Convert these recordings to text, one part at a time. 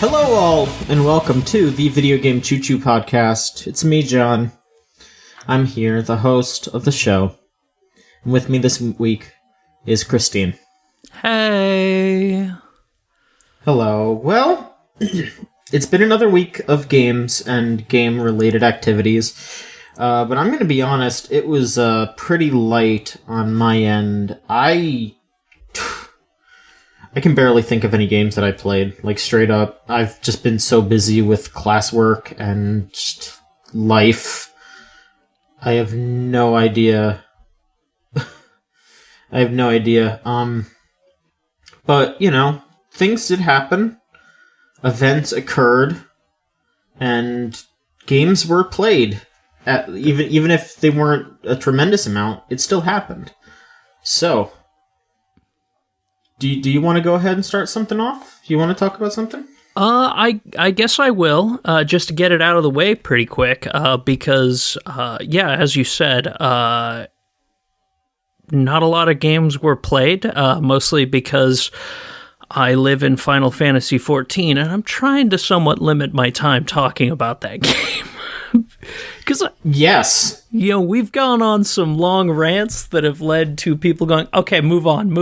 Hello all, and welcome to the Video Game Choo-Choo podcast. It's me, John. I'm here, the host of the show. And with me this week is Christine. Hey! Hello. Well, it's been another week of games and game-related activities. But I'm going to be honest, it was pretty light on my end. I can barely think of any games that I played, like straight up. I've just been so busy with classwork and just life. I have no idea. But, you know, things did happen. Events occurred. And games were played. Even if they weren't a tremendous amount, it still happened. So, do you want to go ahead and start something off? You want to talk about something? I guess I will, just to get it out of the way pretty quick, because, as you said, not a lot of games were played, mostly because I live in Final Fantasy XIV, and I'm trying to somewhat limit my time talking about that game. Because, yes, you know, we've gone on some long rants that have led to people going, okay, move on.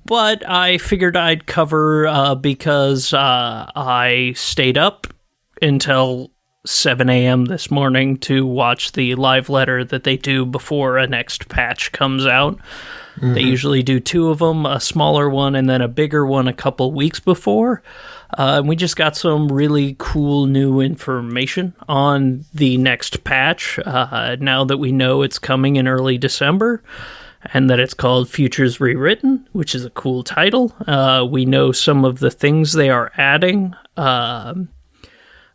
But I figured I'd cover, because I stayed up until 7 a.m. this morning to watch the live letter that they do before a next patch comes out. Mm-hmm. They usually do two of them, a smaller one and then a bigger one a couple weeks before. And we just got some really cool new information on the next patch, now that we know it's coming in early December, and that it's called Futures Rewritten, which is a cool title. We know some of the things they are adding.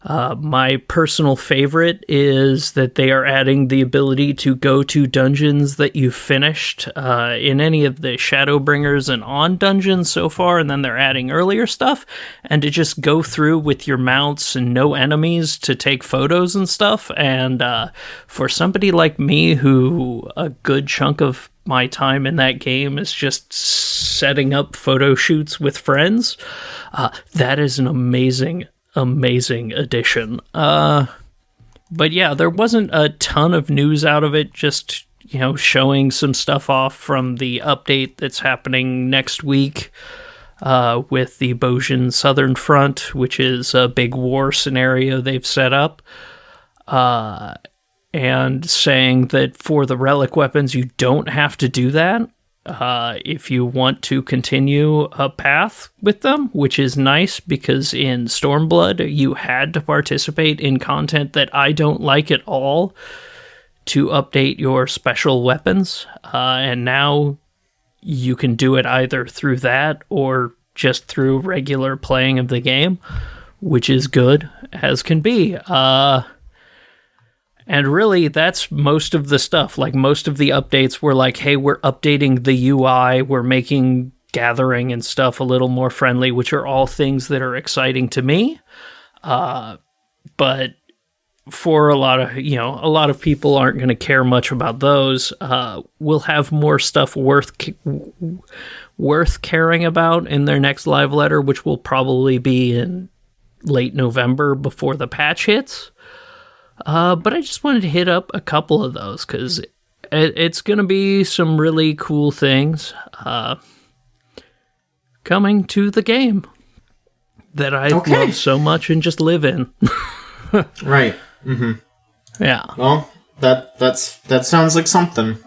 My personal favorite is that they are adding the ability to go to dungeons that you finished in any of the Shadowbringers and On dungeons so far, and then they're adding earlier stuff, and to just go through with your mounts and no enemies to take photos and stuff. And for somebody like me, who a good chunk of my time in that game is just setting up photo shoots with friends, that is an amazing addition. But yeah, there wasn't a ton of news out of it, just, you know, showing some stuff off from the update that's happening next week with the Boshin Southern Front, which is a big war scenario they've set up, and saying that for the relic weapons you don't have to do that if you want to continue a path with them, which is nice, because in Stormblood you had to participate in content that I don't like at all to update your special weapons, and now you can do it either through that or just through regular playing of the game, which is good as can be. And really, that's most of the stuff. Like, most of the updates were like, hey, we're updating the UI, we're making gathering and stuff a little more friendly, which are all things that are exciting to me. But for a lot of people aren't going to care much about those. We'll have more stuff worth caring about in their next live letter, which will probably be in late November before the patch hits. But I just wanted to hit up a couple of those, because it's going to be some really cool things coming to the game that I love so much and just live in. Right. Mm-hmm. Yeah. Well, that sounds like something.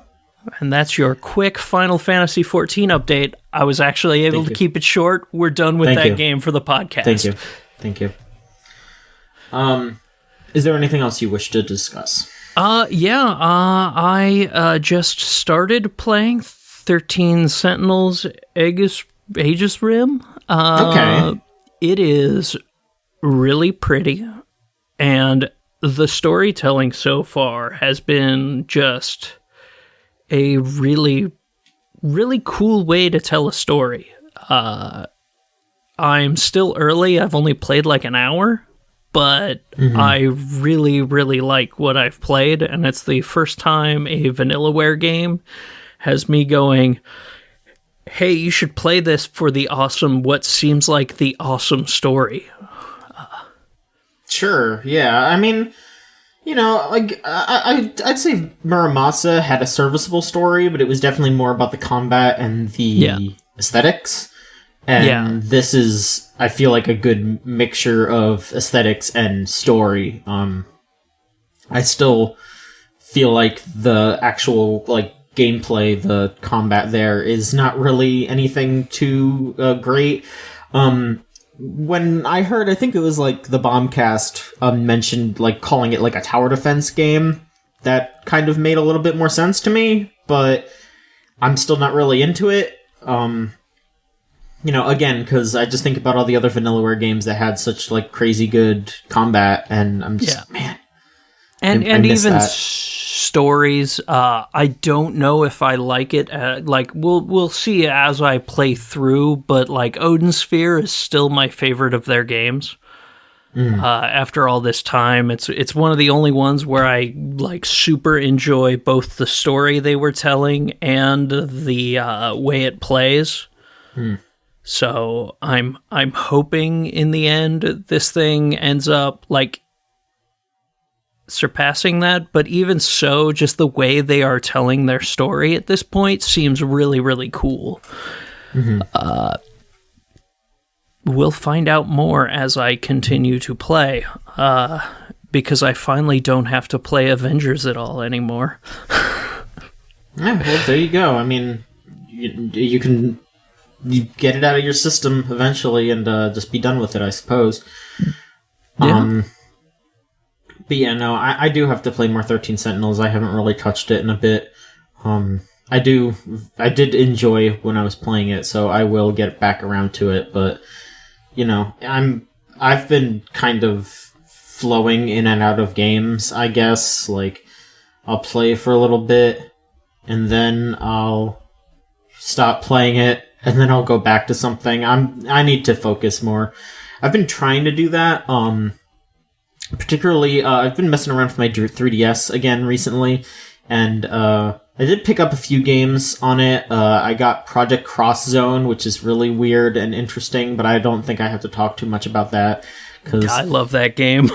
And that's your quick Final Fantasy XIV update. I was actually able to keep it short. We're done with that game for the podcast. Thank you. Is there anything else you wish to discuss? I just started playing 13 Sentinels Aegis Rim. It is really pretty, and the storytelling so far has been just a really, really cool way to tell a story. I'm still early. I've only played like an hour, but I really, really like what I've played, and it's the first time a Vanillaware game has me going, hey, you should play this for the awesome, what seems like the awesome story. Sure, yeah. I mean, you know, like, I'd say Muramasa had a serviceable story, but it was definitely more about the combat and the aesthetics. And this is, I feel like, a good mixture of aesthetics and story. I still feel like the actual, like, gameplay, the combat there is not really anything too great. When I heard, I think it was like the Bombcast mentioned like calling it like a tower defense game, that kind of made a little bit more sense to me, but I'm still not really into it. You know, again, because I just think about all the other Vanillaware games that had such like crazy good combat, and I'm just man. And even stories, I don't know if I like it. Like we'll see as I play through, but like Odin Sphere is still my favorite of their games. After all this time, it's one of the only ones where I like super enjoy both the story they were telling and the way it plays. So I'm hoping in the end this thing ends up like surpassing that, but even so, just the way they are telling their story at this point seems really, really cool. We'll find out more as I continue to play, because I finally don't have to play Avengers at all anymore. Yeah, well, there you go. I mean, you can get it out of your system eventually and just be done with it, I suppose. But yeah, no, I do have to play more 13 Sentinels. I haven't really touched it in a bit. I did enjoy when I was playing it, so I will get back around to it. But you know, I've been kind of flowing in and out of games, I guess. Like, I'll play for a little bit, and then I'll stop playing it, and then I'll go back to something. I need to focus more. I've been trying to do that. Particularly, I've been messing around with my 3DS again recently, and I did pick up a few games on it. I got Project Cross Zone, which is really weird and interesting, but I don't think I have to talk too much about that. Cause I love that game.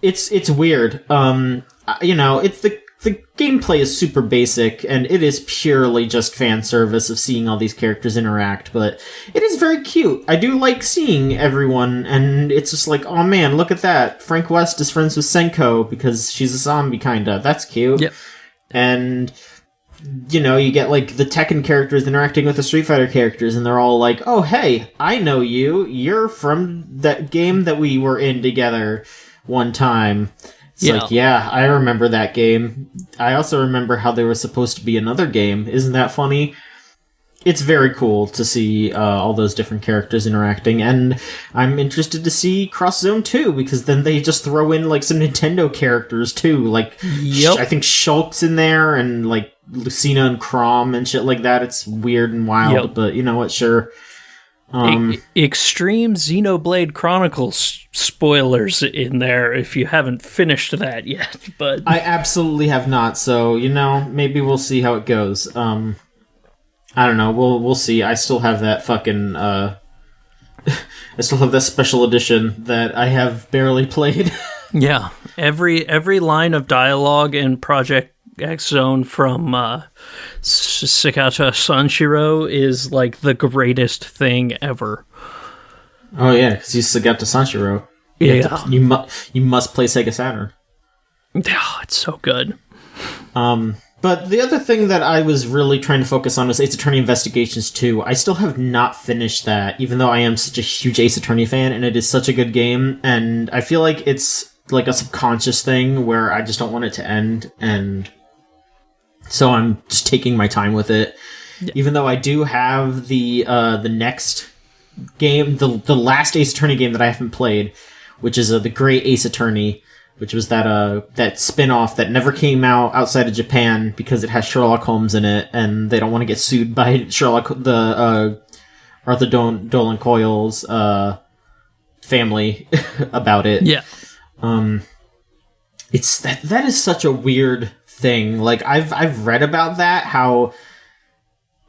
it's weird. You know, it's the gameplay is super basic, and it is purely just fan service of seeing all these characters interact, but it is very cute. I do like seeing everyone, and it's just like, oh man, look at that. Frank West is friends with Senko because she's a zombie, kinda. That's cute. Yep. And, you know, you get like the Tekken characters interacting with the Street Fighter characters, and they're all like, oh hey, I know you. You're from that game that we were in together one time. It's like, yeah, I remember that game. I also remember how there was supposed to be another game. Isn't that funny? It's very cool to see all those different characters interacting, and I'm interested to see Cross Zone 2, because then they just throw in like some Nintendo characters too. Like, I think Shulk's in there, and like Lucina and Chrom and shit like that. It's weird and wild, but you know what, sure. Extreme Xenoblade Chronicles spoilers in there if you haven't finished that yet, but I absolutely have not, so you know, maybe we'll see how it goes. I don't know, we'll see. I still have that fucking I still have that special edition that I have barely played. Yeah, every line of dialogue in Project X Zone from Sakata Sanshiro is like the greatest thing ever. Oh yeah, because he's Sakata Sanshiro. You must play Sega Saturn. Oh, it's so good. But the other thing that I was really trying to focus on was Ace Attorney Investigations 2. I still have not finished that, even though I am such a huge Ace Attorney fan, and it is such a good game, and I feel like it's like a subconscious thing where I just don't want it to end, and so I'm just taking my time with it. Yeah. Even though I do have the next game, the last Ace Attorney game that I haven't played, which is The Great Ace Attorney, which was that spin-off that never came out outside of Japan because it has Sherlock Holmes in it, and they don't want to get sued by Arthur Dolan Coyle's family about it. Yeah. It's that is such a weird thing. Like, I've read about that, how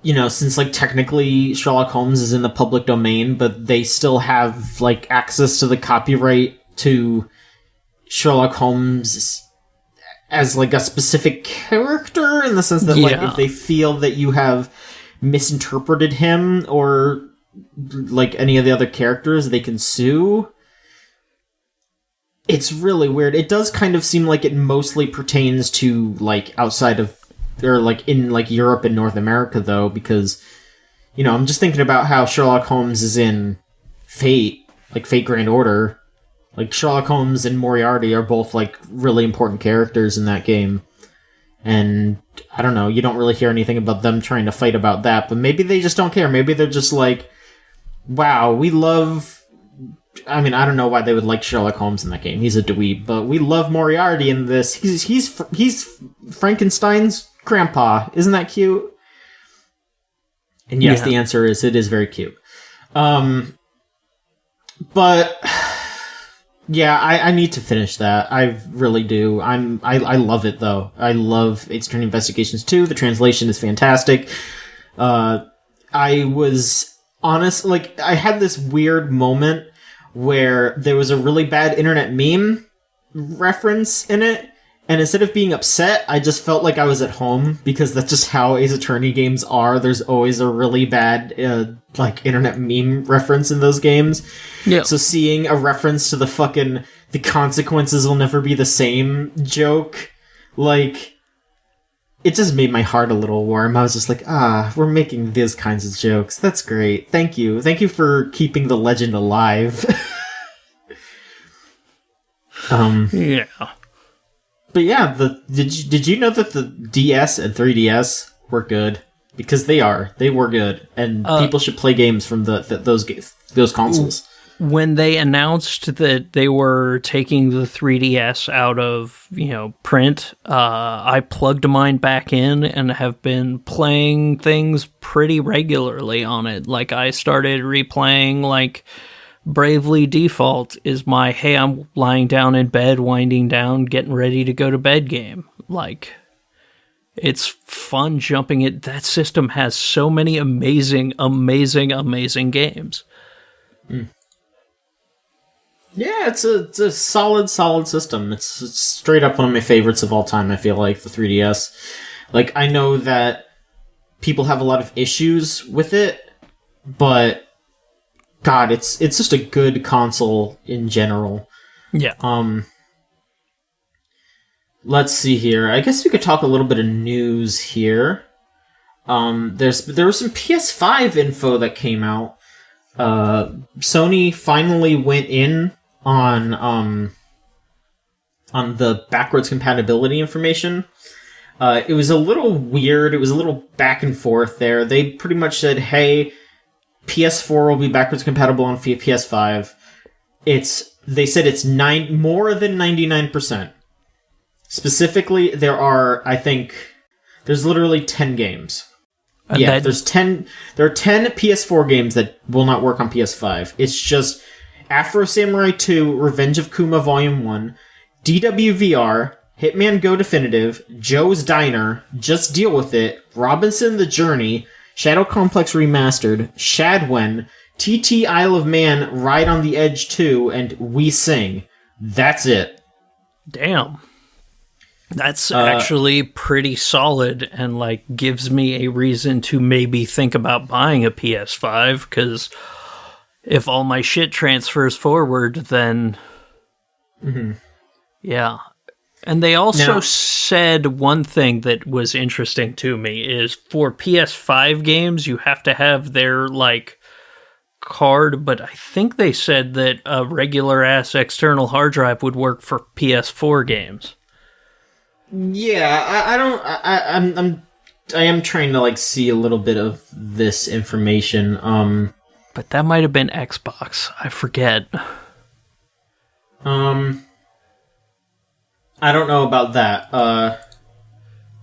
since like technically Sherlock Holmes is in the public domain, but they still have like access to the copyright to Sherlock Holmes as like a specific character, in the sense that like if they feel that you have misinterpreted him or like any of the other characters, they can sue. It's really weird. It does kind of seem like it mostly pertains to like outside of, or like in like Europe and North America though, because I'm just thinking about how Sherlock Holmes is in Fate, like Fate Grand Order. Like Sherlock Holmes and Moriarty are both like really important characters in that game. And I don't know, you don't really hear anything about them trying to fight about that, but maybe they just don't care. Maybe they're just like, wow, we love... I mean, I don't know why they would like Sherlock Holmes in that game. He's a dweeb, but we love Moriarty in this. He's Frankenstein's grandpa. Isn't that cute? And yes, the answer is it is very cute. But yeah, I need to finish that. I really do. I love it though. I love Ace Attorney Investigations 2. The translation is fantastic. I was honest, like I had this weird moment where there was a really bad internet meme reference in it, and instead of being upset, I just felt like I was at home, because that's just how Ace Attorney games are. There's always a really bad like internet meme reference in those games. Yeah. So seeing a reference to the consequences will never be the same joke, like, it just made my heart a little warm. I was just like, we're making these kinds of jokes. That's great. Thank you. Thank you for keeping the legend alive. Yeah. But yeah, did you know that the DS and 3DS were good? Because they were good, and people should play games from those consoles. When they announced that they were taking the 3DS out of, print, I plugged mine back in and have been playing things pretty regularly on it. Like, I started replaying, like, Bravely Default is my, hey, I'm lying down in bed, winding down, getting ready to go to bed game. Like, it's fun jumping it. That system has so many amazing, amazing, amazing games. Mm. Yeah, it's a solid system. It's straight up one of my favorites of all time, I feel like, the 3DS. Like, I know that people have a lot of issues with it, but God, it's just a good console in general. Yeah. Let's see here. I guess we could talk a little bit of news here. There was some PS5 info that came out. Sony finally went in on the backwards compatibility information. It was a little weird. It was a little back and forth there. They pretty much said, hey, PS4 will be backwards compatible on PS5. They said it's more than 99%. Specifically, there's literally 10 games. There are 10 PS4 games that will not work on PS5. It's just Afro Samurai 2, Revenge of Kuma Volume 1, DWVR, Hitman Go Definitive, Joe's Diner, Just Deal With It, Robinson the Journey, Shadow Complex Remastered, Shadwen, TT Isle of Man, Ride on the Edge 2, and We Sing. That's it. Damn. That's actually pretty solid, and like gives me a reason to maybe think about buying a PS5, because if all my shit transfers forward, then yeah. And they also said one thing that was interesting to me is for PS5 games, you have to have their like card, but I think they said that a regular ass external hard drive would work for PS4 games. Yeah, I am trying to like see a little bit of this information. But that might have been Xbox. I forget. I don't know about that. I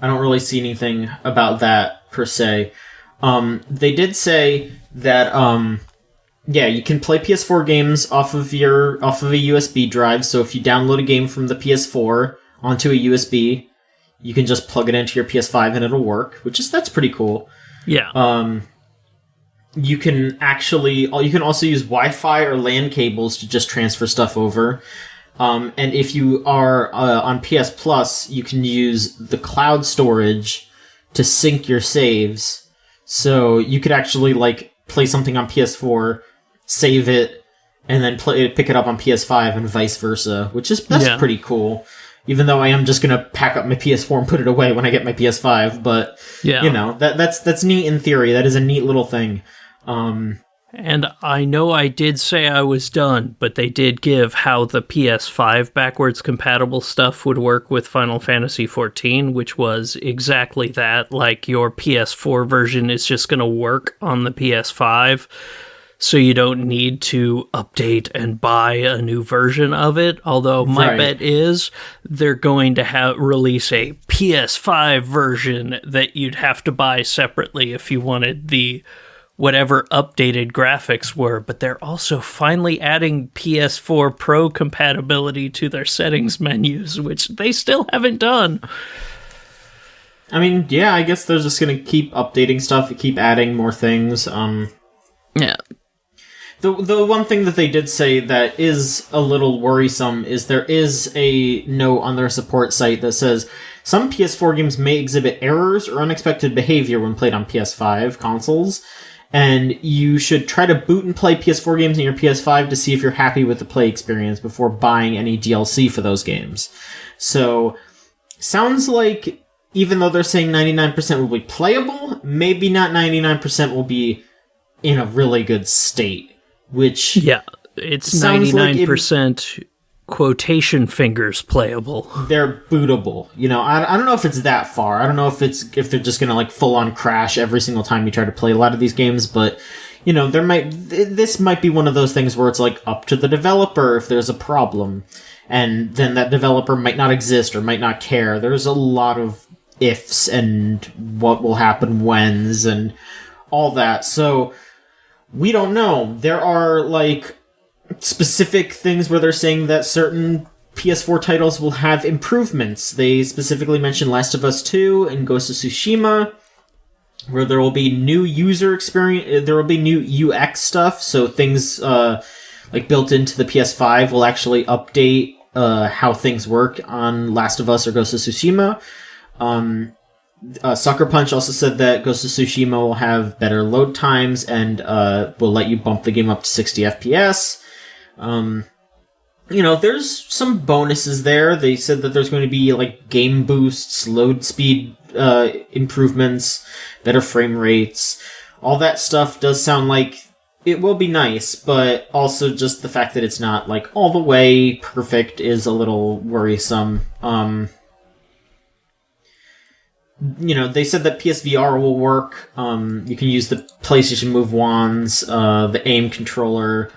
don't really see anything about that per se. They did say that you can play PS4 games off of a USB drive. So if you download a game from the PS4 onto a USB, you can just plug it into your PS5 and it'll work, that's pretty cool. Yeah. You can also use Wi-Fi or LAN cables to just transfer stuff over. And if you are on PS Plus, you can use the cloud storage to sync your saves. So you could actually play something on PS4, save it, and then pick it up on PS5 and vice versa, that's pretty cool. Even though I am just gonna pack up my PS4 and put it away when I get my PS5, but that's neat in theory. That is a neat little thing. And I know I did say I was done, but they did give how the PS5 backwards compatible stuff would work with Final Fantasy XIV, which was exactly that. Like, your PS4 version is just going to work on the PS5, so you don't need to update and buy a new version of it. Although my bet is they're going to release a PS5 version that you'd have to buy separately if you wanted the whatever updated graphics were, but they're also finally adding PS4 Pro compatibility to their settings menus, which they still haven't done. I mean, yeah, I guess they're just going to keep updating stuff, keep adding more things. Yeah. The one thing that they did say that is a little worrisome is there is a note on their support site that says some PS4 games may exhibit errors or unexpected behavior when played on PS5 consoles. And you should try to boot and play PS4 games in your PS5 to see if you're happy with the play experience before buying any DLC for those games. So, sounds like even though they're saying 99% will be playable, maybe not 99% will be in a really good state. Which it's 99% quotation fingers playable. They're bootable. I don't know if it's that far. I don't know if they're just gonna full on crash every single time you try to play a lot of these games, but this might be one of those things where it's up to the developer if there's a problem, and then that developer might not exist or might not care. There's a lot of ifs and what will happen whens and all that. So we don't know. There are specific things where they're saying that certain PS4 titles will have improvements. They specifically mentioned Last of Us 2 and Ghost of Tsushima, where there will be new user experience, there will be new UX stuff, so things built into the PS5 will actually update how things work on Last of Us or Ghost of Tsushima. Sucker Punch also said that Ghost of Tsushima will have better load times and will let you bump the game up to 60 FPS. There's some bonuses there. They said that there's going to be game boosts, load speed improvements, better frame rates. All that stuff does sound like it will be nice, but also just the fact that it's not all the way perfect is a little worrisome. They said that PSVR will work. You can use the PlayStation Move wands, the aim controller.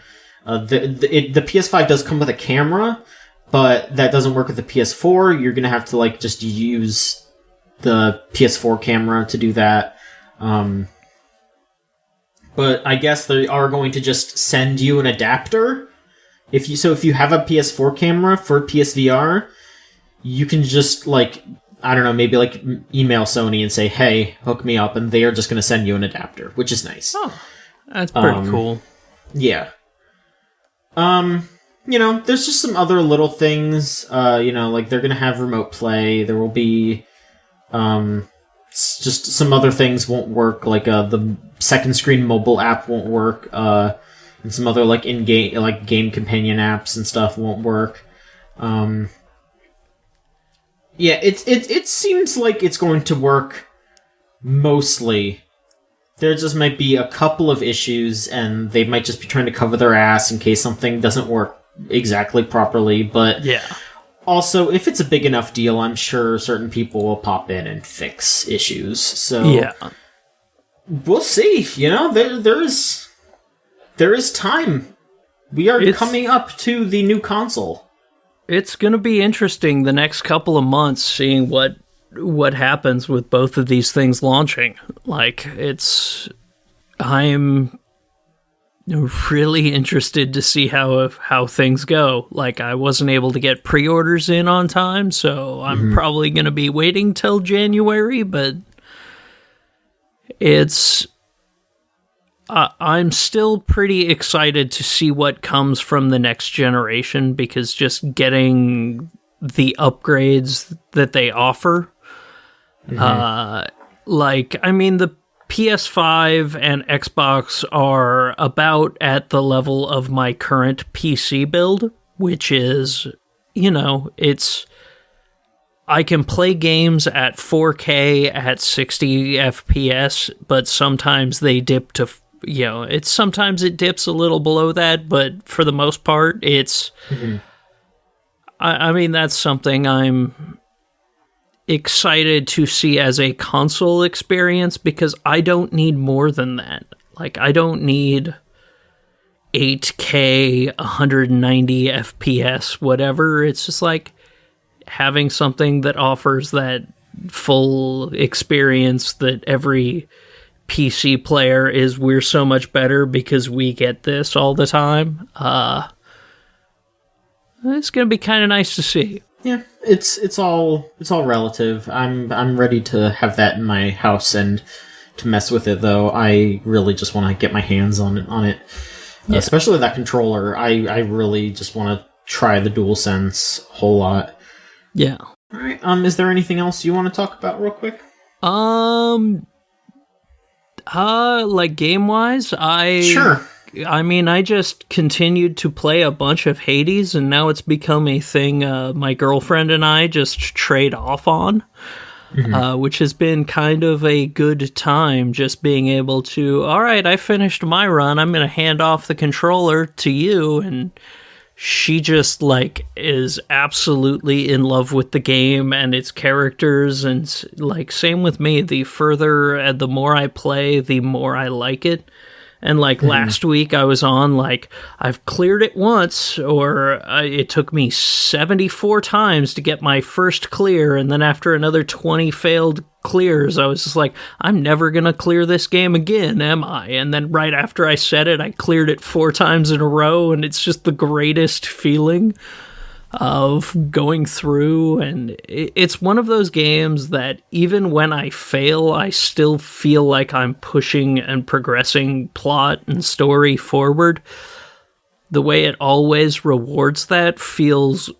The PS5 does come with a camera, but that doesn't work with the PS4. You're gonna have to just use the PS4 camera to do that. But I guess they are going to just send you an adapter. If you have a PS4 camera for PSVR, you can just I don't know, maybe email Sony and say, hey, hook me up, and they are just going to send you an adapter, which is nice. Oh, that's pretty cool. Yeah. There's just some other little things, they're going to have remote play. There will be, just some other things won't work, the second screen mobile app won't work, and some other, in-game, game companion apps and stuff won't work. Yeah, it seems like it's going to work mostly. There just might be a couple of issues, and they might just be trying to cover their ass in case something doesn't work exactly properly. But also, if it's a big enough deal, I'm sure certain people will pop in and fix issues. So we'll see. There is time. We are coming up to the new console. It's going to be interesting the next couple of months seeing what happens with both of these things launching. I'm really interested to see how things go. I wasn't able to get pre-orders in on time, so I'm probably going to be waiting till January, but It's I'm still pretty excited to see what comes from the next generation, because just getting the upgrades that they offer, the PS5 and Xbox are about at the level of my current PC build, which is, I can play games at 4K at 60 FPS, but sometimes they dip to, sometimes it dips a little below that, but for the most part, it's, that's something I'm excited to see as a console experience, because I don't need more than that. Like, I don't need 8K, 190 FPS, whatever. It's just like having something that offers that full experience that every PC player is, we're so much better because we get this all the time. It's going to be kind of nice to see. Yeah, it's all relative. I'm ready to have that in my house and to mess with it, though. I really just want to get my hands on it. Yeah. Especially that controller. I really just want to try the DualSense a whole lot. Yeah. All right. Is there anything else you want to talk about real quick? Like game-wise, Sure. I just continued to play a bunch of Hades, and now it's become a thing my girlfriend and I just trade off on, which has been kind of a good time, just being able to, all right, I finished my run, I'm going to hand off the controller to you, and she just, is absolutely in love with the game and its characters, and, same with me. The the more I play, the more I like it. And, last week I was on, I've cleared it once, or it took me 74 times to get my first clear, and then after another 20 failed clears, I was just like, I'm never gonna clear this game again, am I? And then right after I said it, I cleared it 4 times in a row, and it's just the greatest feeling of going through, and it's one of those games that even when I fail, I still feel like I'm pushing and progressing plot and story forward. The way it always rewards that feels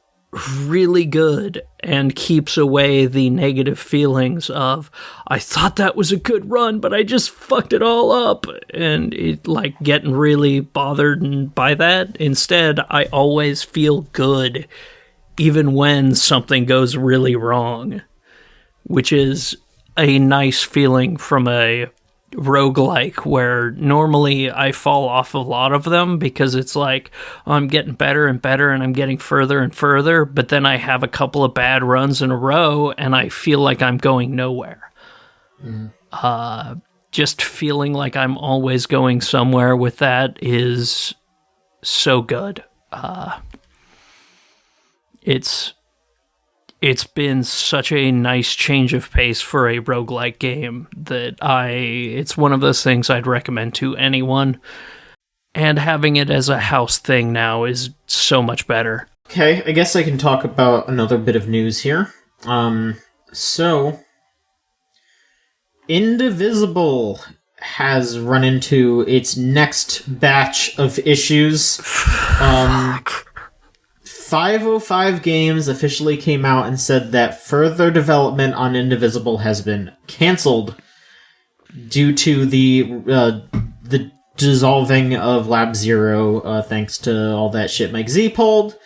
really good and keeps away the negative feelings of, I thought that was a good run, but I just fucked it all up, and it getting really bothered by that. Instead, I always feel good even when something goes really wrong, which is a nice feeling from a roguelike, where normally I fall off a lot of them because it's I'm getting better and better and I'm getting further and further, but then I have a couple of bad runs in a row and I feel like I'm going nowhere. Just feeling like I'm always going somewhere with that is so good. It's been such a nice change of pace for a roguelike game that it's one of those things I'd recommend to anyone. And having it as a house thing now is so much better. Okay, I guess I can talk about another bit of news here. So Indivisible has run into its next batch of issues. 505 Games officially came out and said that further development on Indivisible has been canceled due to the dissolving of Lab Zero, thanks to all that shit Mike Z pulled.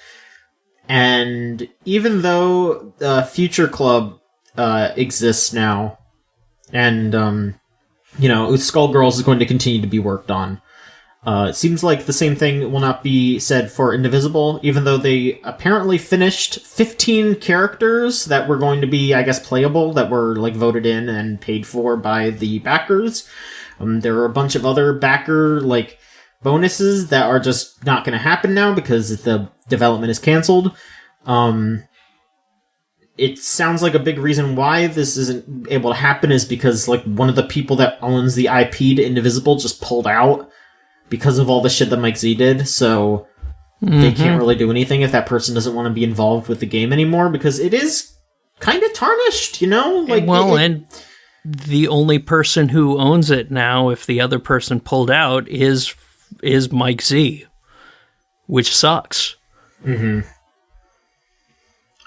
And even though Future Club exists now, and Skullgirls is going to continue to be worked on, it seems like the same thing will not be said for Indivisible, even though they apparently finished 15 characters that were going to be, I guess, playable, that were voted in and paid for by the backers. There are a bunch of other backer bonuses that are just not going to happen now because the development is canceled. It sounds like a big reason why this isn't able to happen is because one of the people that owns the IP to Indivisible just pulled out because of all the shit that Mike Z did, so they can't really do anything if that person doesn't want to be involved with the game anymore, because it is kind of tarnished, the only person who owns it now, if the other person pulled out, is Mike Z, which sucks. Mm-hmm.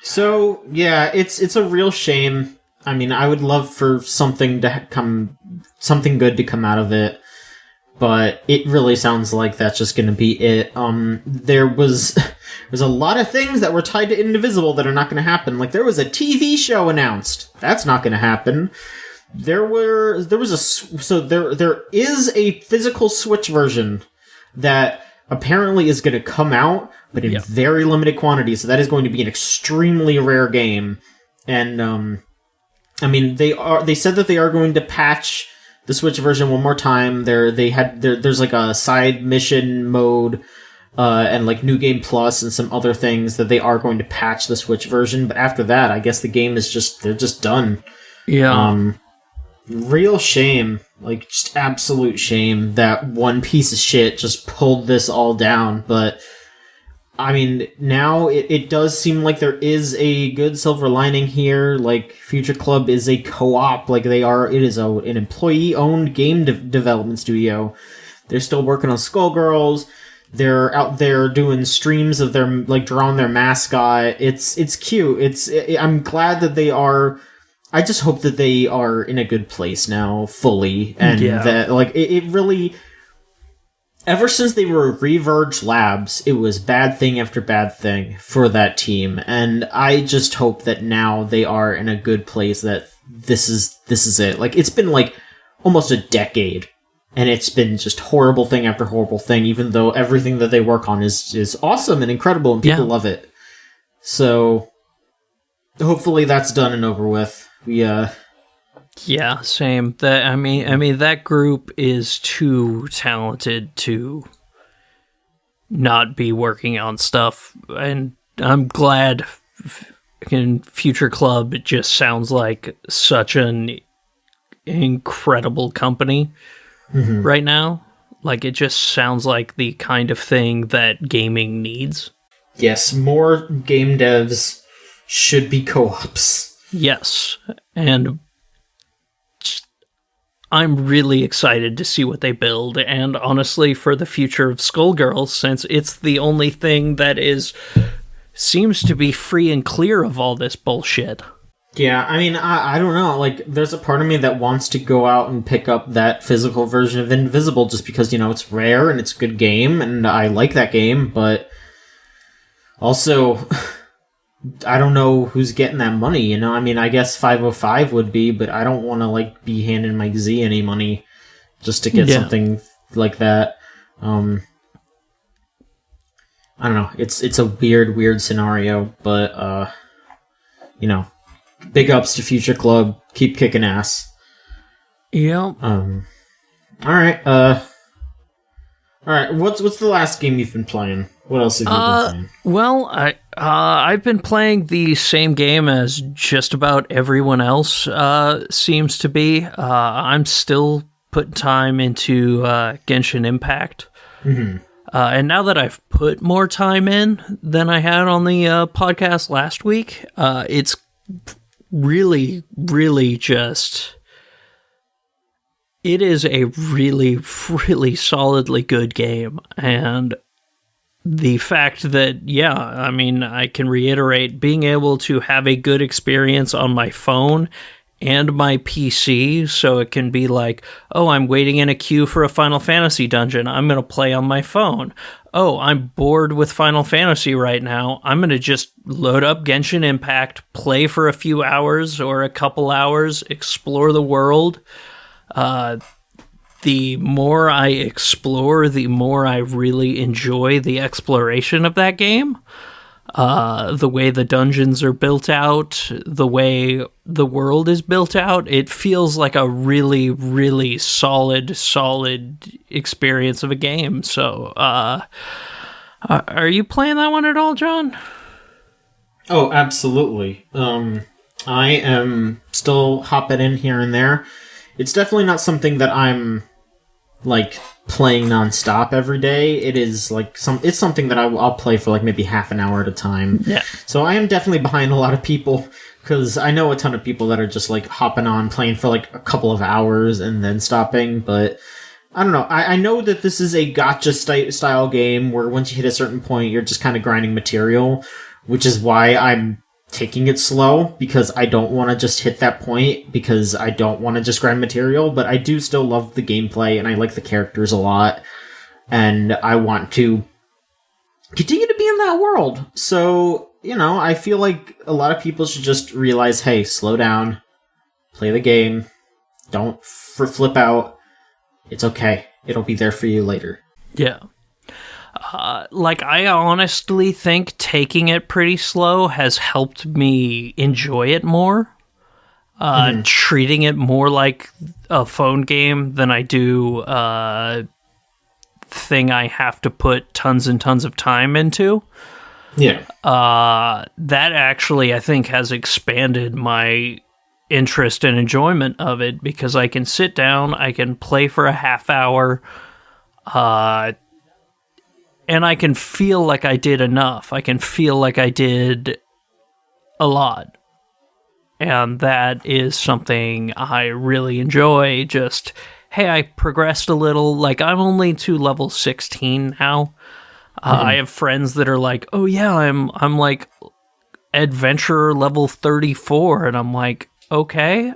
So, yeah, it's a real shame. I mean, I would love for something good to come out of it, but it really sounds like that's just going to be it. There's a lot of things that were tied to Indivisible that are not going to happen. Like, there was a TV show announced. That's not going to happen. There is a physical Switch version that apparently is going to come out, but in very limited quantities. So that is going to be an extremely rare game. And I mean, they said that they are going to patch the Switch version one more time. There's like a side mission mode and like New Game Plus and some other things that they are going to patch the Switch version. But after that, I guess the game is they're just done. Yeah. Real shame, like just absolute shame that one piece of shit just pulled this all down. But I mean, now it does seem like there is a good silver lining here. Like, Future Club is a co-op. Like, it is an employee-owned game development studio. They're still working on Skullgirls. They're out there doing streams of their, like, drawing their mascot. It's cute. I'm glad that they are. I just hope that they are in a good place now, fully, and that, like, it really. Ever since they were Reverge Labs, it was bad thing after bad thing for that team, and I just hope that now they are in a good place. That this is it. Like, it's been like almost a decade, and it's been just horrible thing after horrible thing. Even though everything that they work on is awesome and incredible, and people love it. So hopefully that's done and over with. Yeah, same. I mean, that group is too talented to not be working on stuff, and I'm glad in Future Club it just sounds like such an incredible company right now. Like, it just sounds like the kind of thing that gaming needs. Yes, more game devs should be co-ops. Yes, and I'm really excited to see what they build, and honestly, for the future of Skullgirls, since it's the only thing that seems to be free and clear of all this bullshit. Yeah, I mean, I don't know, like, there's a part of me that wants to go out and pick up that physical version of Indivisible just because, it's rare and it's a good game, and I like that game, but also, I don't know who's getting that money, I mean, I guess 505 would be, but I don't want to, like, be handing Mike Z any money just to get something like that. I don't know. It's a weird scenario, but, big ups to Future Club. Keep kicking ass. Yeah. Alright, what's the last game you've been playing? What else have you been playing? Well, I've been playing the same game as just about everyone else seems to be. I'm still putting time into Genshin Impact. Mm-hmm. And now that I've put more time in than I had on the podcast last week, it's really, really just... It is a really, really solidly good game, and the fact that, I mean, I can reiterate, being able to have a good experience on my phone and my PC, so it can be like, oh, I'm waiting in a queue for a Final Fantasy dungeon, I'm going to play on my phone. Oh, I'm bored with Final Fantasy right now, I'm going to just load up Genshin Impact, play for a few hours or a couple hours, explore the world. The more I explore, the more I really enjoy the exploration of that game. The way the dungeons are built out, the way the world is built out, it feels like a really, really solid experience of a game. So, are you playing that one at all, John? Oh, absolutely. I am still hopping in here and there. It's definitely not something that I'm, like, playing nonstop every day. It is, like, it's something that I'll play for, like, maybe half an hour at a time. Yeah. So I am definitely behind a lot of people Because I know a ton of people that are just, like, hopping on, playing for, like, a couple of hours and then stopping, but I don't know. I know that this is a gacha style game where once you hit a certain point, you're just kind of grinding material, which is why I'm taking it slow, because I don't want to just hit that point, because I don't want to just grind material, but I do still love the gameplay, and I like the characters a lot, and I want to continue to be in that world. So, I feel like a lot of people should just realize, hey, slow down, play the game, don't flip out, it's okay, it'll be there for you later. Yeah. I honestly think taking it pretty slow has helped me enjoy it more. Treating it more like a phone game than I do thing I have to put tons and tons of time into. Yeah. That actually, I think, has expanded my interest and enjoyment of it, because I can sit down, I can play for a half hour, and I can feel like I did enough. I can feel like I did a lot. And that is something I really enjoy. Just, hey, I progressed a little. Like, I'm only to level 16 now. I have friends that are like, oh yeah, I'm like adventurer level 34. And I'm like, okay,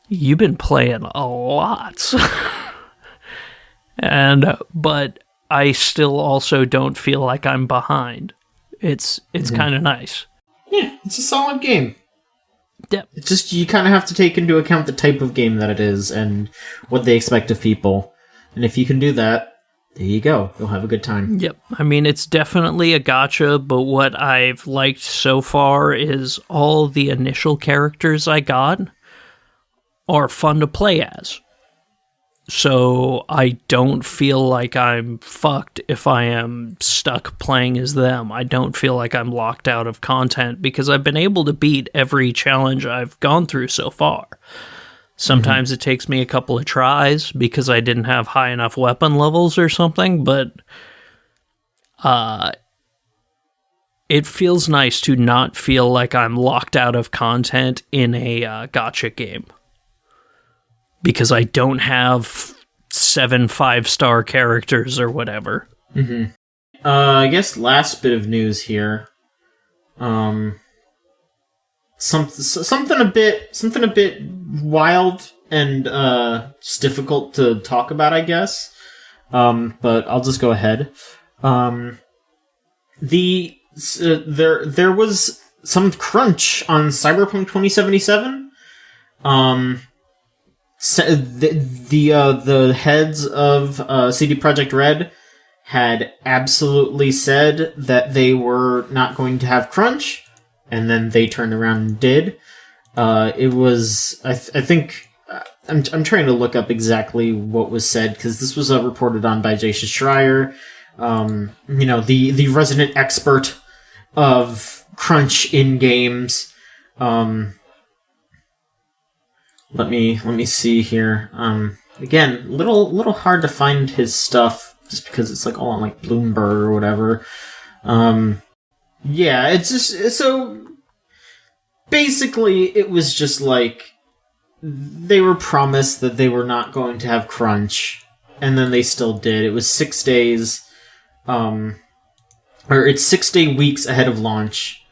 you've been playing a lot. But I still also don't feel like I'm behind. It's kind of nice. Yeah, it's a solid game. Yep. It's just, you kind of have to take into account the type of game that it is and what they expect of people. And if you can do that, there you go. You'll have a good time. Yep. I mean, it's definitely a gacha, but what I've liked so far is all the initial characters I got are fun to play as. So I don't feel like I'm fucked if I am stuck playing as them. I don't feel like I'm locked out of content, because I've been able to beat every challenge I've gone through so far. Sometimes it takes me a couple of tries because I didn't have high enough weapon levels or something, but it feels nice to not feel like I'm locked out of content in a gacha game. Because I don't have 7 5-star characters or whatever. I guess last bit of news here. Something a bit wild and just difficult to talk about, I guess. But I'll just go ahead. There was some crunch on Cyberpunk 2077. The heads of CD Projekt Red had absolutely said that they were not going to have crunch, and then they turned around and did. It was, I think, I'm trying to look up exactly what was said, because this was reported on by Jason Schreier, the resident expert of crunch in games. Let me see here. Again, little hard to find his stuff just because it's like all on like Bloomberg or whatever. Yeah, it's just so basically it was just like they were promised that they were not going to have crunch, and then they still did. It was 6 days, or it's 6 day weeks ahead of launch.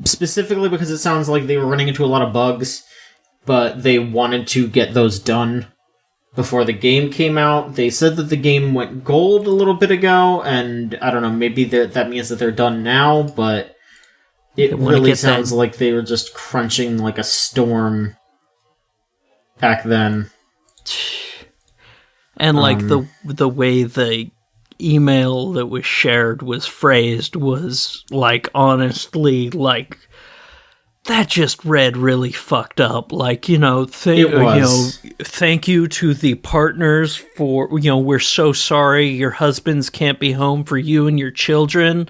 Specifically because it sounds like they were running into a lot of bugs, but they wanted to get those done before the game came out. They said that the game went gold a little bit ago, and I don't know, maybe that means that they're done now, but it really sounds like they were just crunching like a storm back then. And like the way the email that was shared was phrased was like, honestly, like that just read really fucked up. Like, thank you to the partners for, we're so sorry your husbands can't be home for you and your children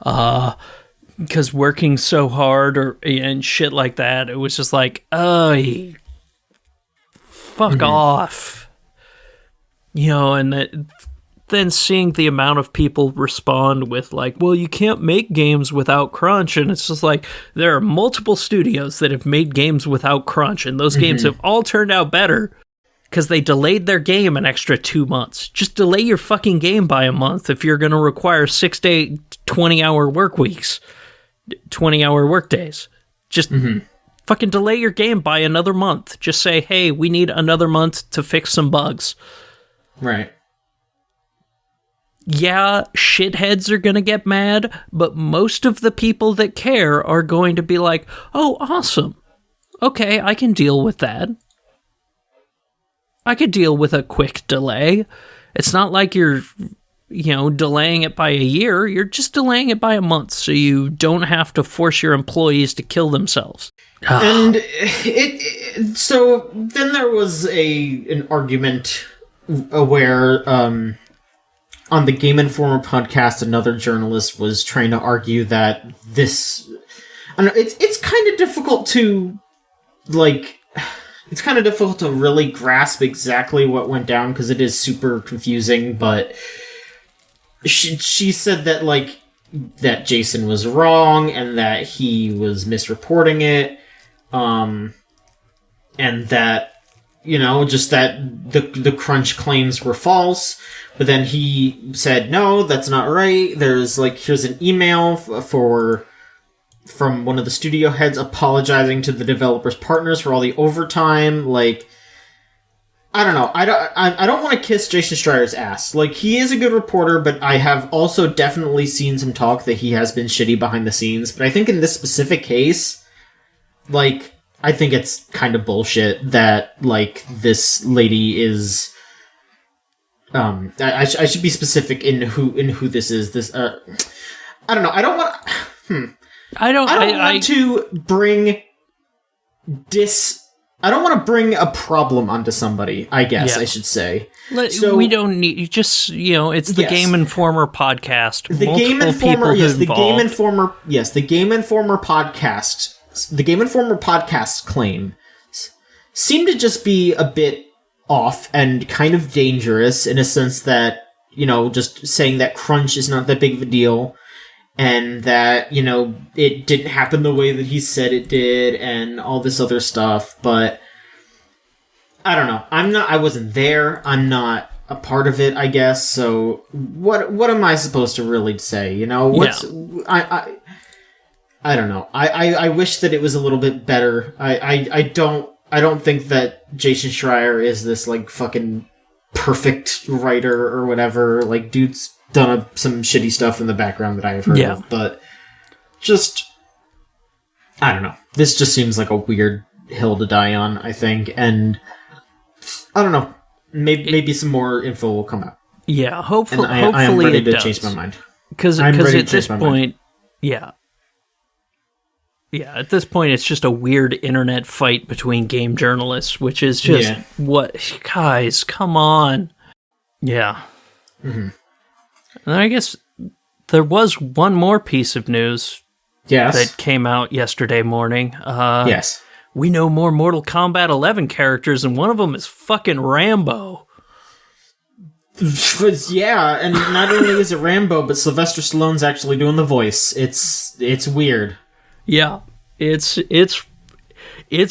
because working so hard and shit like that. It was just like, fuck off. And that then seeing the amount of people respond with like, well, you can't make games without crunch, and it's just like, there are multiple studios that have made games without crunch, and those games have all turned out better because they delayed their game an extra 2 months. Just delay your fucking game by a month if you're going to require 6-day, 20-hour work weeks, 20-hour work days. Just fucking delay your game by another month. Just say, hey, we need another month to fix some bugs. Right. Yeah, shitheads are going to get mad, but most of the people that care are going to be like, oh, awesome. Okay, I can deal with that. I could deal with a quick delay. It's not like you're, delaying it by a year. You're just delaying it by a month so you don't have to force your employees to kill themselves. And so then there was an argument where on the Game Informer podcast, another journalist was trying to argue that this, I don't know, it's kind of difficult to really grasp exactly what went down because it is super confusing, but she said that that Jason was wrong and that he was misreporting it, and that just that the crunch claims were false. But then he said, no, that's not right. Here's an email from one of the studio heads apologizing to the developers' partners for all the overtime. I don't know. I don't want to kiss Jason Schreier's ass. He is a good reporter, but I have also definitely seen some talk that he has been shitty behind the scenes. But I think in this specific case, I think it's kind of bullshit that, this lady is... I should be specific in who this is. This I don't know. I don't want. I don't want to bring I don't want to bring a problem onto somebody. I guess I should say. So we don't need. It's the Game Informer podcast. The Game Informer. Yes, the Game Informer. Yes, the Game Informer podcast. The Game Informer podcast claim seemed to just be a bit off and kind of dangerous in a sense that, just saying that crunch is not that big of a deal and that, it didn't happen the way that he said it did and all this other stuff. But I don't know. I wasn't there. I'm not a part of it, I guess. So what am I supposed to really say? I don't know. I wish that it was a little bit better. I don't think that Jason Schreier is this, fucking perfect writer or whatever. Dude's done some shitty stuff in the background that I have heard of. But just... I don't know. This just seems like a weird hill to die on, I think. And I don't know. Maybe some more info will come out. Yeah, hopefully I am ready to change my mind. Because at this point... Yeah. Yeah, at this point, it's just a weird internet fight between game journalists, which is just what... Guys, come on. Yeah. Mm-hmm. And I guess there was one more piece of news that came out yesterday morning. Yes. We know more Mortal Kombat 11 characters, and one of them is fucking Rambo. Yeah, and not only is it Rambo, but Sylvester Stallone's actually doing the voice. It's weird. Yeah, it's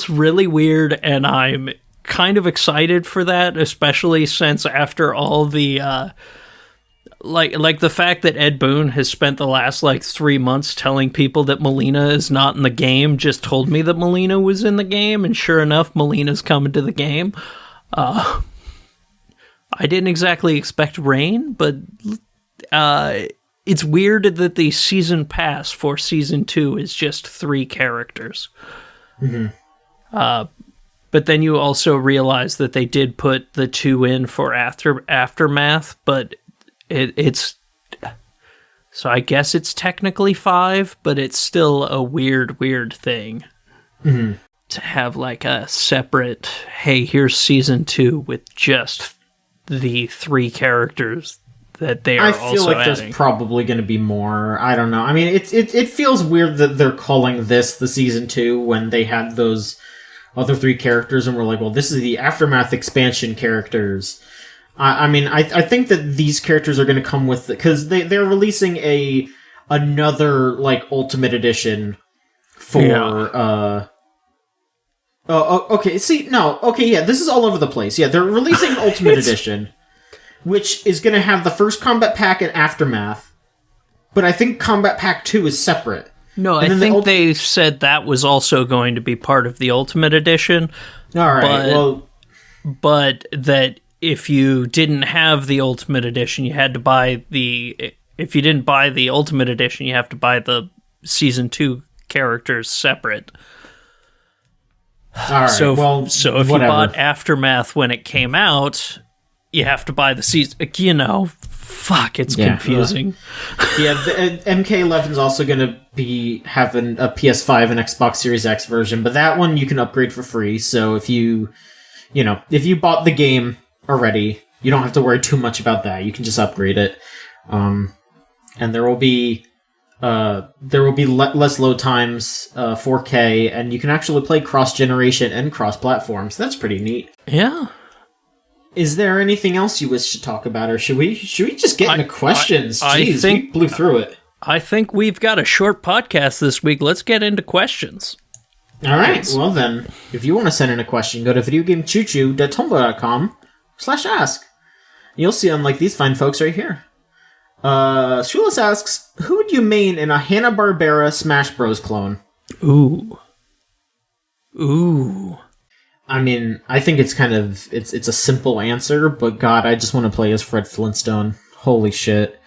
really weird, and I'm kind of excited for that, especially since after all the like the fact that Ed Boon has spent the last 3 months telling people that Melina is not in the game, just told me that Melina was in the game, and sure enough, Melina's coming to the game. I didn't exactly expect rain, but it's weird that the season pass for season 2 is just 3 characters. Mm-hmm. But then you also realize that they did put the 2 in for Aftermath, but it's... So I guess it's technically 5, but it's still a weird thing. Mm-hmm. To have a separate, hey, here's season 2 with just the 3 characters that they are also adding. I feel like there's probably going to be more. I don't know. I mean, it feels weird that they're calling this the season 2 when they had those other 3 characters and we're like, well, this is the Aftermath expansion characters. I think that these characters are going to come with... Because they're releasing another, like, Ultimate Edition for... okay, see, no, okay, yeah, this is all over the place. Yeah, they're releasing an Ultimate Edition, which is going to have the first Combat Pack and Aftermath, but I think Combat Pack 2 is separate. No, I think they said that was also going to be part of the Ultimate Edition. Alright, but that if you didn't have the Ultimate Edition, you had to buy the... If you didn't buy the Ultimate Edition, you have to buy the Season 2 characters separate. All right, so if whatever. You bought Aftermath when it came out, you have to buy the season. Fuck, it's confusing. Yeah, the MK11 is also going to be having a PS5 and Xbox Series X version, but that one you can upgrade for free. So if you bought the game already, you don't have to worry too much about that. You can just upgrade it, and there will be less load times, 4K, and you can actually play cross-generation and cross-platforms. That's pretty neat. Yeah. Is there anything else you wish to talk about, or should we just get into questions? Jeez, we blew through it. I think we've got a short podcast this week. Let's get into questions. All right. Well, then, if you want to send in a question, go to videogamechoochoo.tumblr.com/ask. You'll see unlike these fine folks right here. Shulis asks, who would you main in a Hanna-Barbera Smash Bros. Clone? Ooh. I mean, I think it's kind of... It's a simple answer, but God, I just want to play as Fred Flintstone. Holy shit.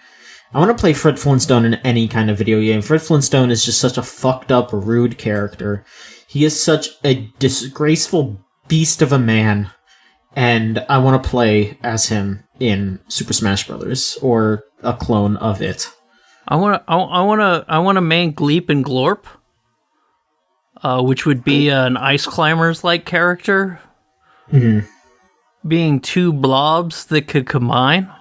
I want to play Fred Flintstone in any kind of video game. Fred Flintstone is just such a fucked up, rude character. He is such a disgraceful beast of a man, and I want to play as him in Super Smash Brothers, or a clone of it. I want to main Gleep and Glorp, which would be an Ice Climbers like character, being two blobs that could combine.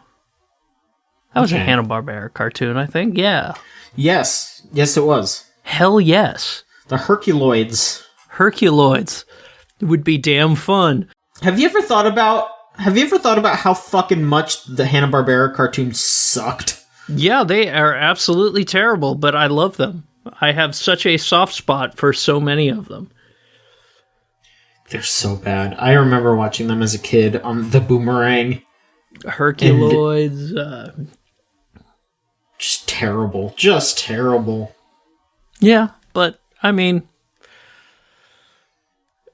That was a Hanna-Barbera cartoon, I think. Yeah. Yes, it was. Hell yes. The Herculoids would be damn fun. Have you ever thought about how fucking much the Hanna-Barbera cartoons sucked? Yeah, they are absolutely terrible, but I love them. I have such a soft spot for so many of them. They're so bad. I remember watching them as a kid on the Boomerang. Herculoids. Just terrible. Just terrible. Yeah, but, I mean...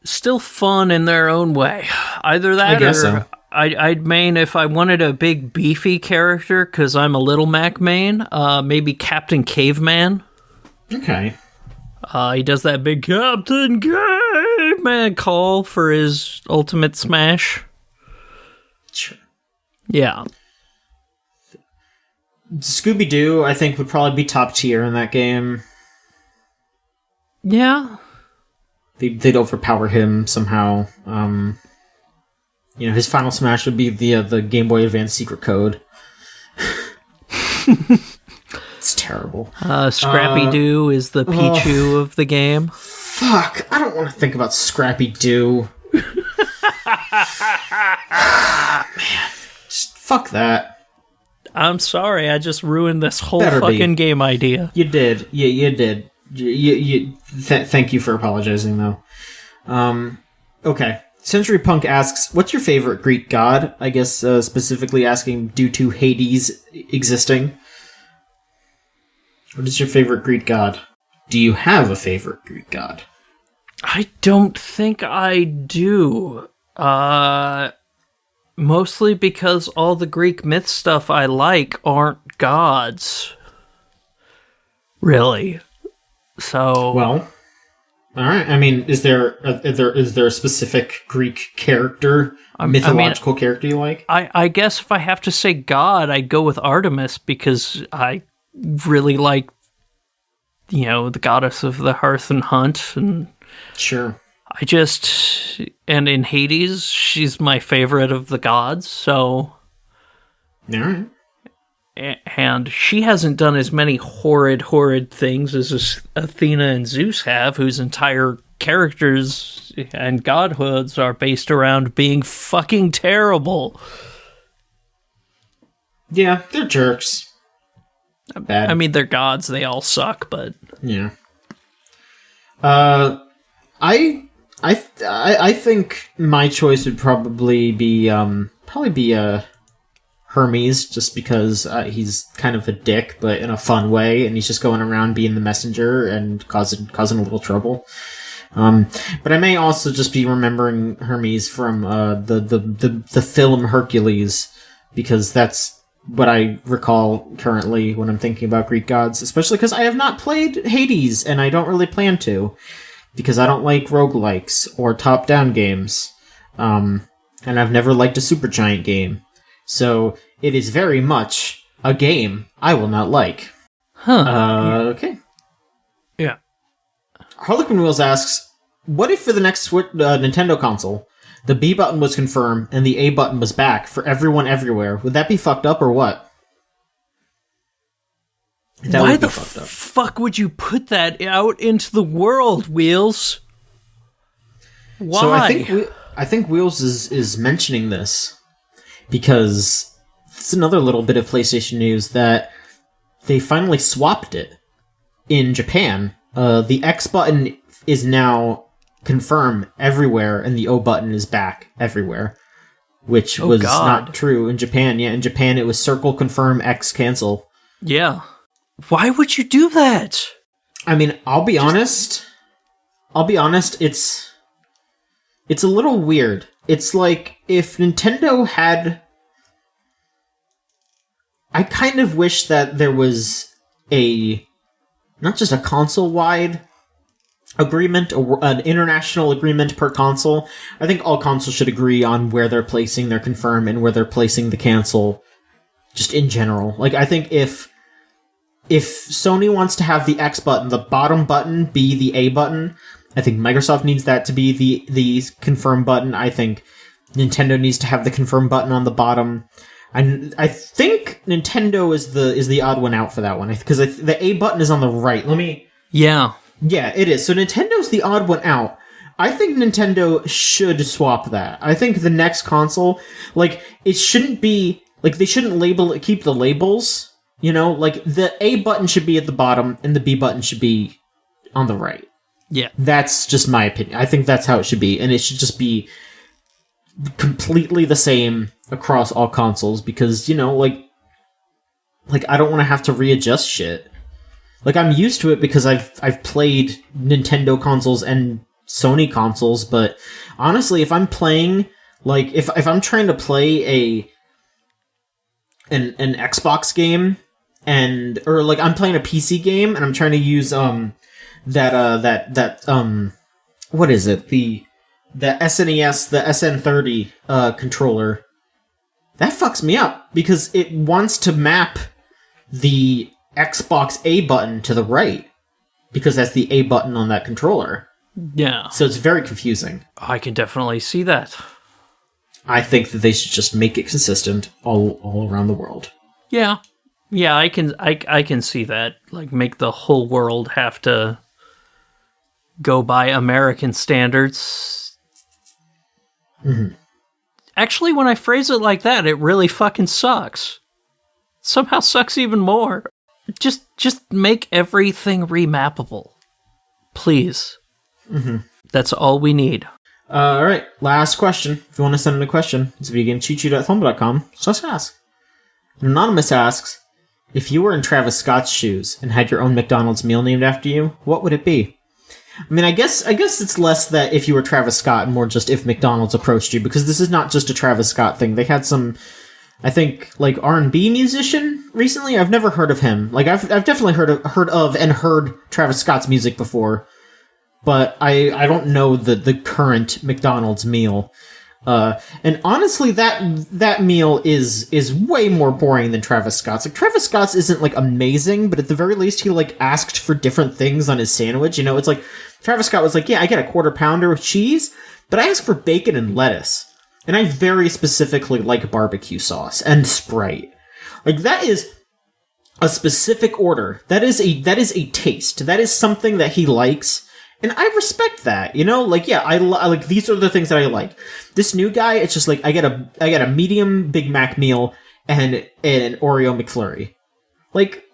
still fun in their own way. Either that, I guess or so. I'd main, if I wanted a big beefy character, because I'm a Little Mac main, maybe Captain Caveman. Okay. He does that big Captain Caveman call for his ultimate smash. Sure. Yeah. Scooby-Doo, I think, would probably be top tier in that game. Yeah. They'd overpower him somehow. His final smash would be via the Game Boy Advance secret code. It's terrible. Scrappy-Doo is the Pichu of the game. Fuck, I don't want to think about Scrappy-Doo. Man, just fuck that. I'm sorry, I just ruined this whole fucking game idea. You did. You did. Thank you for apologizing, though. Okay. Century Punk asks, what's your favorite Greek god? I guess specifically asking due to Hades existing. What is your favorite Greek god? Do you have a favorite Greek god? I don't think I do. Mostly because all the Greek myth stuff I like aren't gods. Really. So... well, alright. I mean, is there a specific Greek character, mythological character you like? I guess if I have to say god, I'd go with Artemis, because I really like, the goddess of the hearth and hunt, and... Sure. And in Hades, she's my favorite of the gods, so... Alright. And she hasn't done as many horrid things as Athena and Zeus have, whose entire characters and godhoods are based around being fucking terrible. Yeah, they're jerks. Bad. I mean, they're gods. They all suck, but Yeah. I think my choice would probably be Hermes, just because he's kind of a dick, but in a fun way, and he's just going around being the messenger and causing a little trouble. But I may also just be remembering Hermes from the film Hercules, because that's what I recall currently when I'm thinking about Greek gods, especially because I have not played Hades, and I don't really plan to, because I don't like roguelikes or top-down games, and I've never liked a Supergiant game. So it is very much a game I will not like. Okay. Yeah. Harlequin Wheels asks, what if for the next Nintendo console, the B button was confirmed and the A button was back for everyone everywhere? Would that be fucked up or what? Why the fuck would you put that out into the world, Wheels? Why? So I think Wheels is mentioning this because it's another little bit of PlayStation news that they finally swapped it in Japan. The X button is now confirmed everywhere, and the O button is back everywhere, which was not true in Japan. Yeah, in Japan it was circle confirm, X cancel. Yeah. Why would you do that? I mean, I'll be honest, it's a little weird. It's like if Nintendo had... I kind of wish that there was not just a console-wide agreement, or an international agreement per console. I think all consoles should agree on where they're placing their confirm and where they're placing the cancel, just in general. Like, I think if Sony wants to have the X button, the bottom button, be the A button, I think Microsoft needs that to be the confirm button. I think Nintendo needs to have the confirm button on the bottom. I think Nintendo is the odd one out for that one, because the A button is on the right. Yeah, it is. So Nintendo's the odd one out. I think Nintendo should swap that. I think the next console, like, it shouldn't be like, they shouldn't keep the labels. You know, like, the A button should be at the bottom and the B button should be on the right. Yeah, that's just my opinion. I think that's how it should be, and it should just be completely the same across all consoles, because, you know, like I don't want to have to readjust shit. Like, I'm used to it because I've played Nintendo consoles and Sony consoles, but honestly, if I'm playing, like, if I'm trying to play an Xbox game, or like I'm playing a PC game and I'm trying to use what is it? The SNES, the SN30 controller. That fucks me up because it wants to map the Xbox A button to the right, because that's the A button on that controller. Yeah. So it's very confusing. I can definitely see that. I think that they should just make it consistent all around the world. Yeah. Yeah, I can see that. Like, make the whole world have to go by American standards. Mm-hmm. Actually, when I phrase it like that, it really fucking sucks. Somehow sucks even more. Just make everything remappable. Please. Mm-hmm. That's all we need. All right, last question. If you want to send in a question, it's vegancheatcheat@thumb.com. So let's ask. An anonymous asks, if you were in Travis Scott's shoes and had your own McDonald's meal named after you, what would it be? I mean, I guess it's less that if you were Travis Scott and more just if McDonald's approached you, because this is not just a Travis Scott thing. They had some, I think, like, R&B musician recently. I've never heard of him. Like, I've definitely heard Travis Scott's music before, but I don't know the current McDonald's meal. And honestly, that meal is way more boring than Travis Scott's. Like, Travis Scott's isn't, like, amazing, but at the very least, he, like, asked for different things on his sandwich. You know, it's like, Travis Scott was like, yeah, I get a quarter pounder with cheese, but I asked for bacon and lettuce. And I very specifically like barbecue sauce and Sprite. Like, that is a specific order. That is a taste. That is something that he likes. And I respect that, you know? Like, yeah, I like, these are the things that I like. This new guy, it's just like, I get a medium Big Mac meal and an Oreo McFlurry. Like,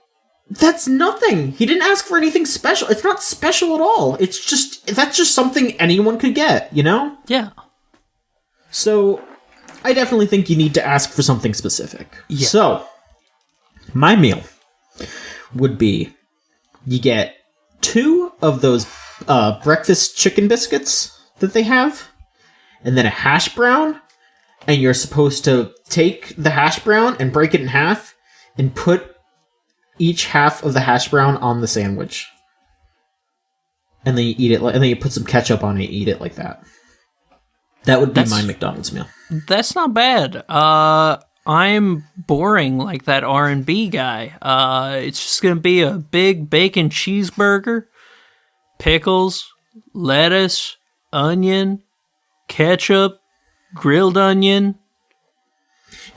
that's nothing. He didn't ask for anything special. It's not special at all. That's just something anyone could get, you know? Yeah. So, I definitely think you need to ask for something specific. Yeah. So, my meal would be, you get 2 of those breakfast chicken biscuits that they have, and then a hash brown, and you're supposed to take the hash brown and break it in half, and put each half of the hash brown on the sandwich. And then you eat it, and then you put some ketchup on it and eat it like that. That would be my McDonald's meal. That's not bad. I'm boring like that R&B guy. It's just going to be a big bacon cheeseburger, pickles, lettuce, onion, ketchup, grilled onion.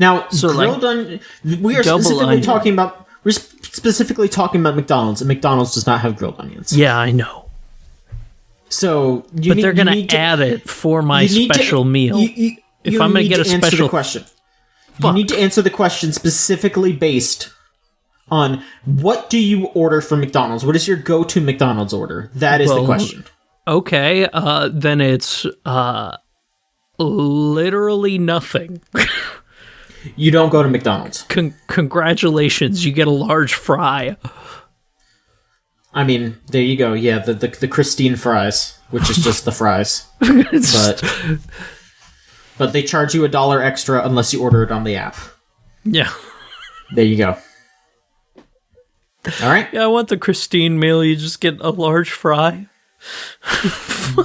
Now, so grilled onion, we're specifically talking about McDonald's, and McDonald's does not have grilled onions. Yeah, I know. So, they're going to add it for my special meal. If I'm going to get a special question, you need to answer the question specifically based on what do you order from McDonald's? What is your go-to McDonald's order? That is the question. Okay, then it's literally nothing. You don't go to McDonald's. Congratulations, you get a large fry. I mean, there you go. Yeah, the Christine fries, which is just the fries. But they charge you $1 extra unless you order it on the app. Yeah. There you go. All right. Yeah, I want the Christine meal. You just get a large fry.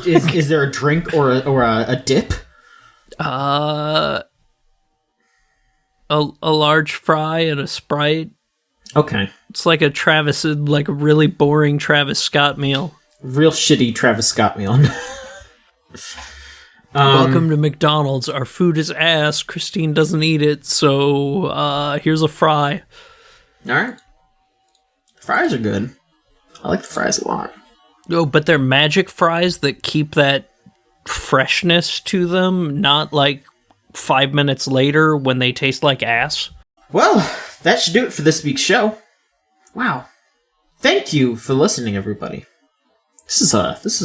Is there a drink or a dip? A large fry and a Sprite. Okay. It's like a really boring Travis Scott meal. Real shitty Travis Scott meal. Welcome to McDonald's. Our food is ass. Christine doesn't eat it, so here's a fry. All right. Fries are good. I like the fries a lot. Oh, but they're magic fries that keep that freshness to them, not like 5 minutes later when they taste like ass. Well, that should do it for this week's show. Wow. Thank you for listening, everybody. This is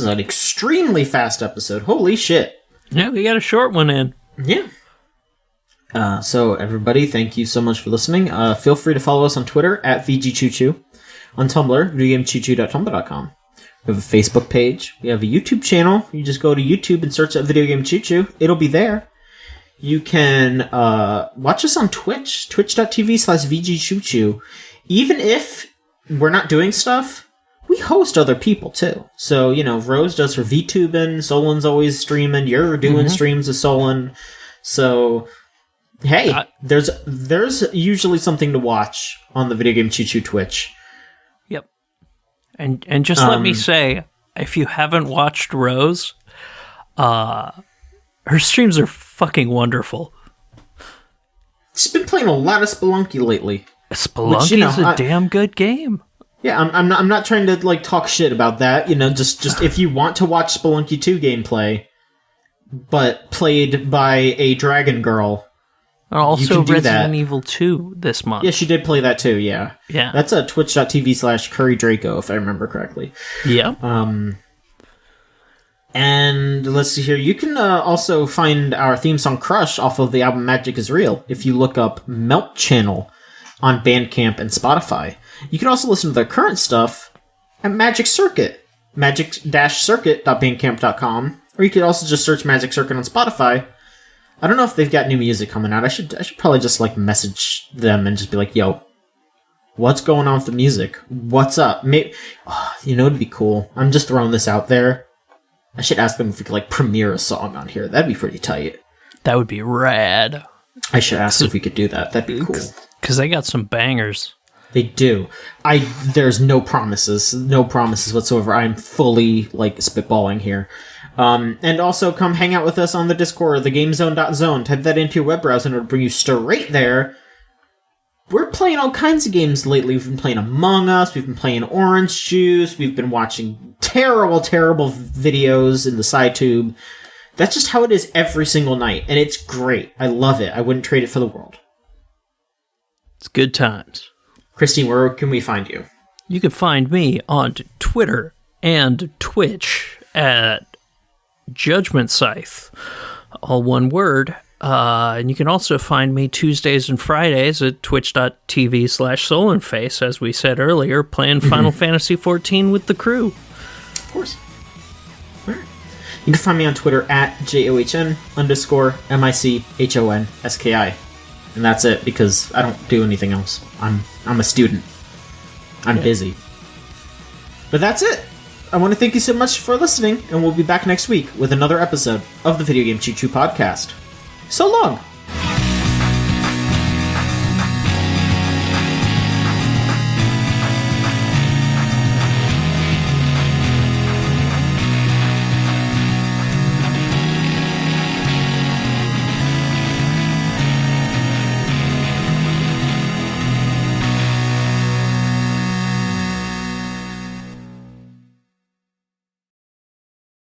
an extremely fast episode. Holy shit. Yeah, we got a short one in. Yeah. So, everybody, thank you so much for listening. Feel free to follow us on Twitter at VGCC, on Tumblr, videogamechoochoo.tumblr.com. We have a Facebook page. We have a YouTube channel. You just go to YouTube and search at Video Game Choo Choo. It'll be there. You can watch us on Twitch, twitch.tv/VGCC. Even if we're not doing stuff, we host other people too. So, Rose does her VTubing, Solan's always streaming, you're doing streams of Solan. So, hey, there's usually something to watch on the Video Game Choo Choo Twitch. Yep. And just let me say, if you haven't watched Rose, her streams are fucking wonderful. She's been playing a lot of Spelunky lately. Spelunky is a damn good game. Yeah, I'm not trying to talk shit about that. Just if you want to watch Spelunky 2 gameplay, but played by a dragon girl. Also Resident Evil 2 this month. Yeah, she did play that too, yeah. Yeah. That's a twitch.tv/CurryDraco, if I remember correctly. Yeah. And let's see here. You can also find our theme song Crush off of the album Magic is Real if you look up Melt Channel on Bandcamp and Spotify. You can also listen to their current stuff at Magic Circuit, magic-circuit.bandcamp.com, or you could also just search Magic Circuit on Spotify. I don't know if they've got new music coming out. I should probably just message them and just be like, yo, what's going on with the music? What's up? Maybe, it'd be cool. I'm just throwing this out there. I should ask them if we could premiere a song on here. That'd be pretty tight. That would be rad. I should ask if we could do that. That'd be cool. Because they got some bangers. They do. There's no promises whatsoever. I'm fully spitballing here. And also come hang out with us on the Discord, the gamezone.zone. Type that into your web browser and it'll bring you straight there. We're playing all kinds of games lately. We've been playing Among Us, we've been playing Orange Juice, we've been watching terrible videos in the SciTube. That's just how it is every single night, and it's great. I love it. I wouldn't trade it for the world. It's good times. Christine, where can we find you? You can find me on Twitter and Twitch at Judgment Scythe, all one word. And you can also find me Tuesdays and Fridays at twitch.tv/SolanFace, as we said earlier, playing Final Fantasy XIV with the crew. Of course. All right. You can find me on Twitter at JOHN_MICHONSKI. And that's it, because I don't do anything else. I'm a student. I'm busy. But that's it. I want to thank you so much for listening, and we'll be back next week with another episode of the Video Game Choo Choo Podcast. So long!